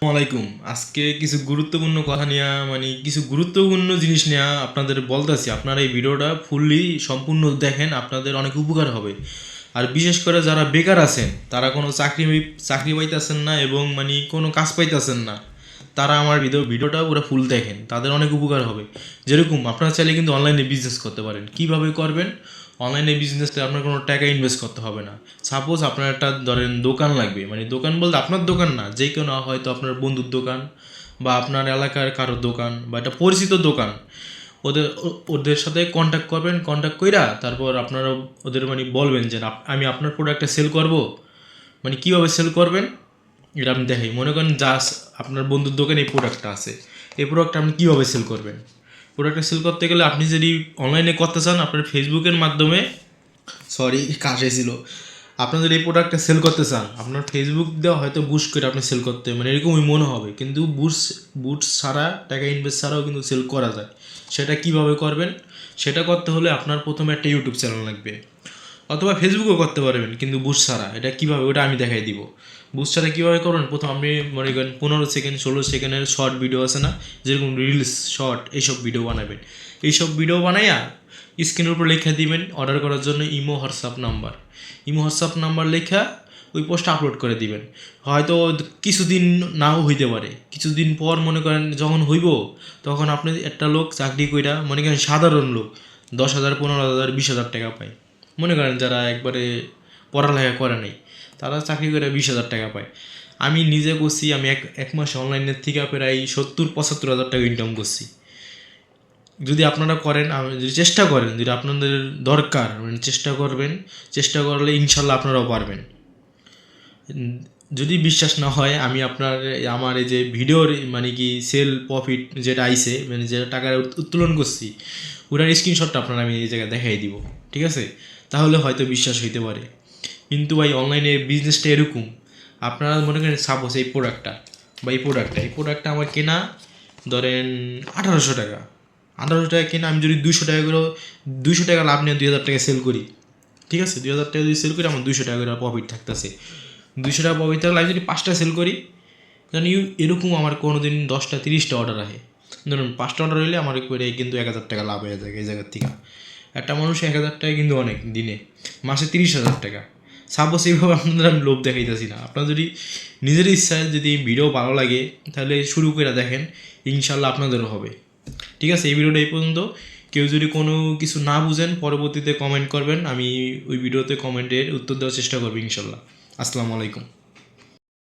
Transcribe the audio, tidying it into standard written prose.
ওয়ালাইকুম। আজকে কিছু গুরুত্বপূর্ণ কথা নিয়ে কিছু গুরুত্বপূর্ণ জিনিস নিয়ে আপনাদের বলতেছি। আপনারা এই ভিডিওটা ফুললি সম্পূর্ণ দেখেন, আপনাদের অনেক উপকার হবে। আর বিশেষ করে যারা বেকার আছেন, তারা কোনো চাকরি পাইতেছেন না এবং কোনো কাজ পাইতেছেন না, তারা আমার ভিডিওটা পুরো ফুল দেখেন, তাদের অনেক উপকার হবে। যেরকম আপনারা চাইলে কিন্তু অনলাইনে বিজনেস করতে পারেন। কিভাবে করবেন? অনলাইনে বিজনেসে আপনার কোনো টাকা ইনভেস্ট করতে হবে না। সাপোজ আপনার একটা ধরেন দোকান লাগবে, দোকান বলতে আপনার দোকান না, যে কেউ না, হয়তো আপনার বন্ধুর দোকান বা আপনার এলাকার কারোর দোকান বা একটা পরিচিত দোকান। ওদের সাথে কন্ট্যাক্ট করবেন, কন্ট্যাক্ট কইরা তারপর আপনারা ওদের বলবেন যে আমি আপনার প্রোডাক্টটা সেল করব। কীভাবে সেল করবেন এটা আপনি দেখাই। মনে করেন জাস্ট আপনার বন্ধুর দোকানে এই প্রোডাক্টটা আছে, এই প্রোডাক্টটা আপনি কীভাবে সেল করবেন? প্রোডাক্টটা সেল করতে গেলে আপনি যদি অনলাইনে করতে চান, আপনার ফেসবুকের মাধ্যমে, সরি কাশে ছিল, আপনার যদি এই প্রোডাক্টটা সেল করতে চান, আপনার ফেসবুক দেওয়া হয়তো বুস্ট করে আপনি সেল করতে এরকমই মনে হবে, কিন্তু বুস্ট ছাড়া, টাকা ইনভেস্ট ছাড়াও কিন্তু সেল করা যায়। সেটা কিভাবে করবেন? সেটা করতে হলে আপনার প্রথমে একটা ইউটিউব চ্যানেল লাগবে, অথবা ফেসবুকও করতে পারবেন, কিন্তু বুস্ট ছাড়া। এটা কীভাবে, ওটা আমি দেখাই দিব। বুস্ট ছাড়া কীভাবে করবেন? প্রথম আপনি মনে করেন 15 সেকেন্ড 16 সেকেন্ডের শর্ট ভিডিও আছে না, যেরকম রিলস, শর্ট, এইসব ভিডিও বানাবেন। এইসব ভিডিও বানাইয়া স্ক্রিনের উপর লেখা দিবেন অর্ডার করার জন্য ইমো হোয়াটসঅ্যাপ নাম্বার লেখা ওই পোস্টটা আপলোড করে দিবেন। হয়তো কিছুদিন নাও হইতে পারে, কিছুদিন পর মনে করেন যখন হইব, তখন আপনি একটা লোক চাকরি কইরা, মনে করেন সাধারণ লোক 10,000, 15,000, 20,000 টাকা পায়। মনে করেন যারা একবারে পড়ালেখা করে নাই, তারা চাকরি করে 20,000 টাকা পায়। আমি নিজে করছি, আমি এক মাসে অনলাইনের থেকে প্রায় 70-75 হাজার টাকা ইনকাম করছি। যদি আপনারা করেন, যদি চেষ্টা করেন, যদি আপনাদের দরকার, চেষ্টা করবেন, চেষ্টা করলে ইনশাল্লাহ আপনারাও পারবেন। যদি বিশ্বাস না হয়, আমি আমার এই যে ভিডিওর সেল প্রফিট যেটা আইছে, যেটা টাকা উত্তোলন করছি, ওটার স্ক্রিনশটটা আপনারা আমি এই জায়গায় দেখাই দিব, ঠিক আছে? তাহলে হয়তো বিশ্বাস হইতে পারে। কিন্তু ভাই অনলাইনে বিজনেসটা এরকম, আপনারা মনে করেন সাপোজ এই প্রোডাক্টটা আমার কেনা ধরেন 1800 টাকা। 1800 টাকা কিনা, আমি যদি 200 টাকা করে, 200 টাকা লাভ নিয়ে 2,000 টাকা সেল করি, ঠিক আছে? 2,000 টাকা যদি সেল করি, আমার 200 টাকা করে প্রফিট থাকতেছে। 200 টাকা প্রফিট থাকলে আমি যদি 5টা সেল করি, জানি এরকম আমার কোনো দিন 10টা 30টা অর্ডার আসে। ধরুন 5টা অর্ডার হইলে আমার করে কিন্তু 1,000 টাকা লাভ হয়ে যায় এই জায়গার থেকে। একটা মানুষ 1,000 টাকা কিন্তু অনেক, দিনে মাসে 30,000 টাকা। সাপোজ এইভাবে আপনাদের আমি লোভ দেখাইতেছি না। আপনার যদি নিজের ইচ্ছায় যদি ভিডিও ভালো লাগে, তাহলে শুরু করে দেখেন, ইনশাল্লাহ আপনাদেরও হবে। ঠিক আছে, এই ভিডিওটা এই পর্যন্ত। কেউ যদি কোনো কিছু না বুঝেন, পরবর্তীতে কমেন্ট করবেন, আমি ওই ভিডিওতে কমেন্টের উত্তর দেওয়ার চেষ্টা করবো ইনশাল্লাহ। আসসালামু আলাইকুম।